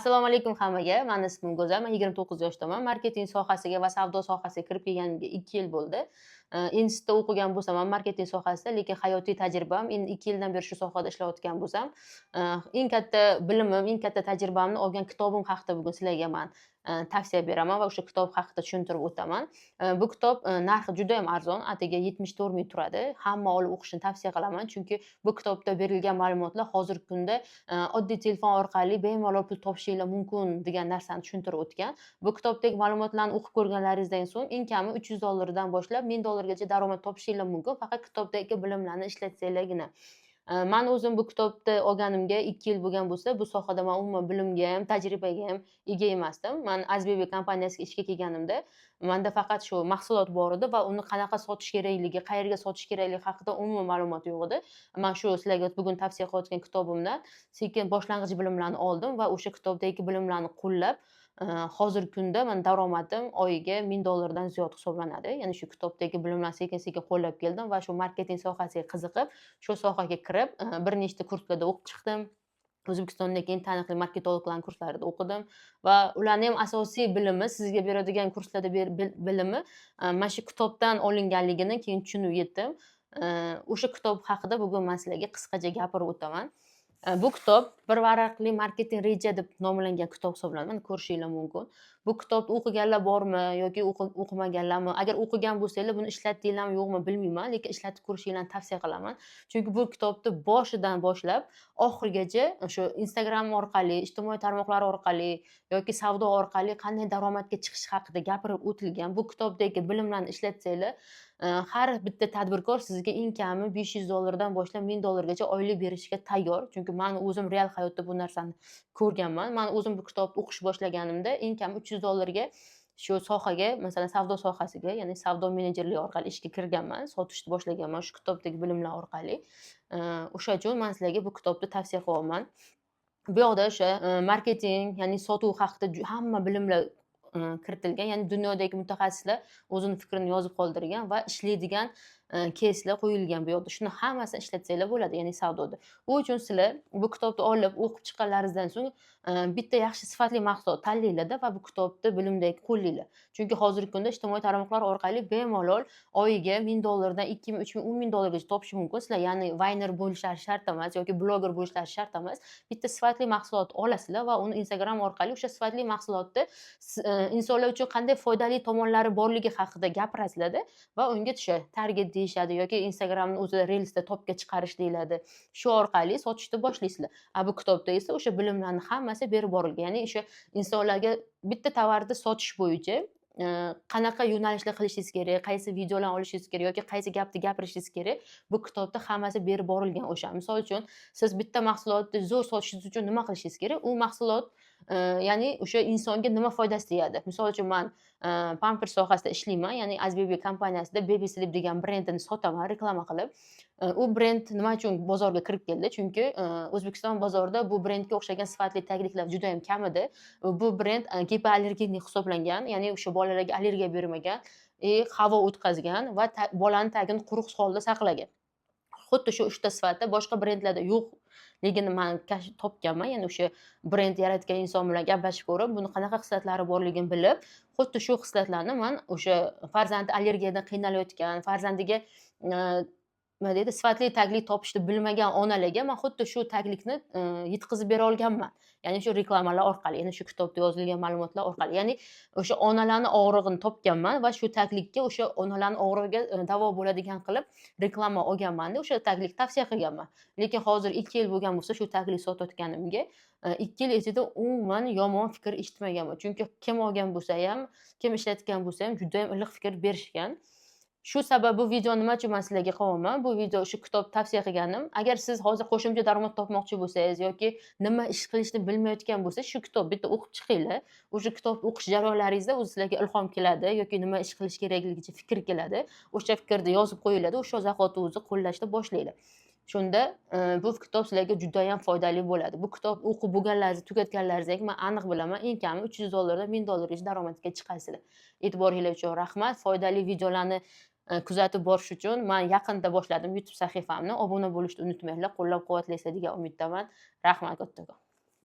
Assalomu alaykum hammaga. Mani ismim Go'zal. Men 29 yoshdaman. Marketing sohasiga va savdo sohasiga kirib kelganimga 2 yil bo'ldi. Institutda o'qigan bo'lsam ham marketing sohasida, lekin hayotiy tajribam endi 2 yildan beri shu sohada ishlayotgan bo'lsam, eng katta bilimim, eng katta tajribamni olgan kitobim haqida bugun sizlarga man tavsiya beraman va o'sha kitob haqida tushuntirib o'taman. Bu kitob narxi juda ham arzon, atigi 74 ming turadi. Hamma olib o'qishni tavsiya qilaman, chunki bu kitobda berilgan ma'lumotlar hozirgi kunda oddiy telefon orqali bemalol pul topishinglar mumkin degan narsani tushuntirib o'tgan. Bu kitobdagi ma'lumotlarni o'qib ko'rganlaringizdan so'ng eng kami $300 dan boshlab $1000 daromad topishinglar mumkin, faqat kitobdagi bilimlarni ishlatsanglargina. Man o'zim bu kitobni olganimga 2 yil bo'lgan bo'lsa, bu sohada man umuman bilimga ham, tajribaga ham ega emasdim. Man Azbebe kompaniyasiga ishga kelganimda manda faqat shu mahsulot bor edi va uni qanaqa sotish kerakligi, qayerga sotish kerakligi haqida umuman ma'lumot yo'q edi. Man shu sizlarga bugun tavsiya qilayotgan kitobimdan sekin boshlang'ich bilimlarni oldim va o'sha kitobdagi bilimlarni qo'llab, hozirgi kunda men daromadim oyiga $1000 dan ziyod hisoblanadi. Ya'ni shu kitobdagi bilimlarni sekin-sekin qo'llab keldim va shu marketing sohasiga qiziqib, shu sohaga kirib, bir nechta kurslarda o'qib chiqdim. O'zbekistondagi eng taniqli marketologlarning kurslarida o'qidim va ularning ham asosiy bilimi, sizga beradigan kurslarda bilimi mana shu kitobdan olinganligini keyin tushunib yetdim. O'sha kitob haqida bugun men sizlarga qisqacha gapirib o'taman. Bu kitob bir varaqli marketing reja deb nomlangan kitob hisoblanadi. Mana ko'rishinglar mumkin. Bu kitobni o'qiganlar bormi yoki o'qimaganlarmi? Agar o'qigan bo'lsanglar, buni ishlatdinglarmi yo'qmi bilmayman, lekin ishlatib ko'rishinglarni tavsiya qilaman. Chunki bu kitobni boshidan boshlab oxirigacha o'sha Instagram orqali, ijtimoiy tarmoqlar orqali yoki savdo orqali qanday daromadga chiqish haqida gapirib o'tilgan. Bu kitobdagi bilimlarni ishlatsanglar, har bitta tadbirkor sizga eng kami $500 dan boshlab $1000 gacha oylik berishga tayyor. Chunki men o'zim real hayotda bu narsani ko'rganman. Men o'zim bu kitobni o'qish boshlaganimda eng kami $300 ga shu sohaga, masalan, savdo sohasiga, ya'ni savdo menejerligi orqali ishga kirganman, sotishni boshlaganman shu kitobdagi bilimlar orqali. O'sha uchun men sizlarga bu kitobni tavsiya qilaman. Bu yoqda o'sha marketing, ya'ni sotuv haqida hamma bilimlar kiritilgan, ya'ni dunyodagi mutaxassislar o'zini fikrini yozib qoldirgan va ishlaydigan keyslar qo'yilgan bu yoqda. Shuni hammasini ishlatsanglar bo'ladi, ya'ni savdoda. U uchun sizlar bu kitobni olib o'qib chiqqanlaringizdan so'ng bitta yaxshi sifatli mahsulot tanlanglarda va bu kitobni bilimdagi qo'llanglar. Chunki hozirgi kunda ijtimoiy tarmoqlar orqali bemalol oyiga $1000 dan 2000, 3000, $10,000 gacha topish mumkin. Sizlar ya'ni Vayner bo'lishlari shart emas yoki bloger bo'lishlari shart emas. Bitta sifatli mahsulot olasizlar va uni Instagram orqali o'sha sifatli mahsulotni insonlar uchun qanday foydali tomonlari borligi haqida gapirasizlarda va unga o'sha target deyishadi yoki Instagramni o'zida Reelsda topga chiqarish deyiladi. Shu orqali sotishni boshlaysizlar. Bu kitobda esa o'sha bilimlarning hammasi berib borilgan. Ya'ni o'sha insonlarga bitta tovarni sotish bo'yicha qanaqa yo'nalishda qilishingiz kerak, qaysi videolarni olishingiz kerak yoki qaysi gapni gapirishingiz kerak, bu kitobda hammasi berib borilgan o'sha. Misol uchun, siz bitta mahsulotni zo'r sotishingiz uchun nima qilishingiz kerak? U mahsulot ya'ni o'sha insonga nima foydasi tegadi? Misol uchun, men pampers sohasida ishlayman, ya'ni Azbebe kompaniyasida Baby Sleep degan brendini sotaman reklama qilib. U brend nima uchun bozorga kirib keldi? Chunki O'zbekiston bozorida bu brendga o'xshagan sifatli tagliklar juda ham kam edi. Bu brend gipoallergenik hisoblangan, ya'ni o'sha bolalarga allergiya bermagan, havo o'tkazgan va bolani tagini quruq holda saqlagan. Xuddi shu 3 ta sifatda boshqa brendlarda yo'qligini men topganman. Ya'ni o'sha brend yaratgan inson bilan gaplashib ko'rib, buni qanaqa xislatlari borligini bilib, xuddi shu xislatlarni men o'sha farzandi allergiyadan qiynalayotgan, farzandiga nima deydi, sifatli taglik topishni bilmagan onalarga men xuddi shu taglikni yetkazib bera olganman. Ya'ni shu reklamalar orqali, ya'ni shu kitobda yozilgan ma'lumotlar orqali. Ya'ni o'sha onalarning og'rig'ini topganman va shu taglikka o'sha onalarning og'rig'iga davo bo'ladigan qilib reklama olganman-da, o'sha taglik tavsiya qilganman. Lekin hozir 2 yil bo'lgan bo'lsa, shu taglik sotayotganimga 2 yil ichida umuman yomon fikr eshitmaganman. Chunki kim olgan bo'lsa ham, kim ishlatgan bo'lsa ham juda ham iliq fikr berishgan. Shu sabab bu video nima uchun men sizlarga qilyapman? Bu video shu kitob tavsiya qilganim. Agar siz hozir qo'shimcha daromad topmoqchi bo'lsangiz yoki nima ish qilishni bilmayotgan bo'lsangiz, shu kitob bitta o'qib chiqinglar. O'sha kitobni o'qish jarayonlaringizda o'zi sizlarga ilhom keladi yoki nima ish qilish kerakligicha fikr keladi. O'sha fikrni yozib qo'yiladi, o'sha zahoti o'zi qo'llashni boshlanglar. Shunda bu kitob sizlarga juda ham foydali bo'ladi. Bu kitob o'qib bo'lganlaringizni, tugatganlaringizda men aniq bilaman, eng kami $300 dan $1000 daromadga chiqasizlar. E'tiboringlar uchun rahmat. Foydali videolarni kuzatib borish uchun men yaqinda boshladim YouTube sahifamni. Obuna bo'lishni unutmanglar. Qo'llab-quvvatlaysiz degan umiddaman. Rahmat kattakon.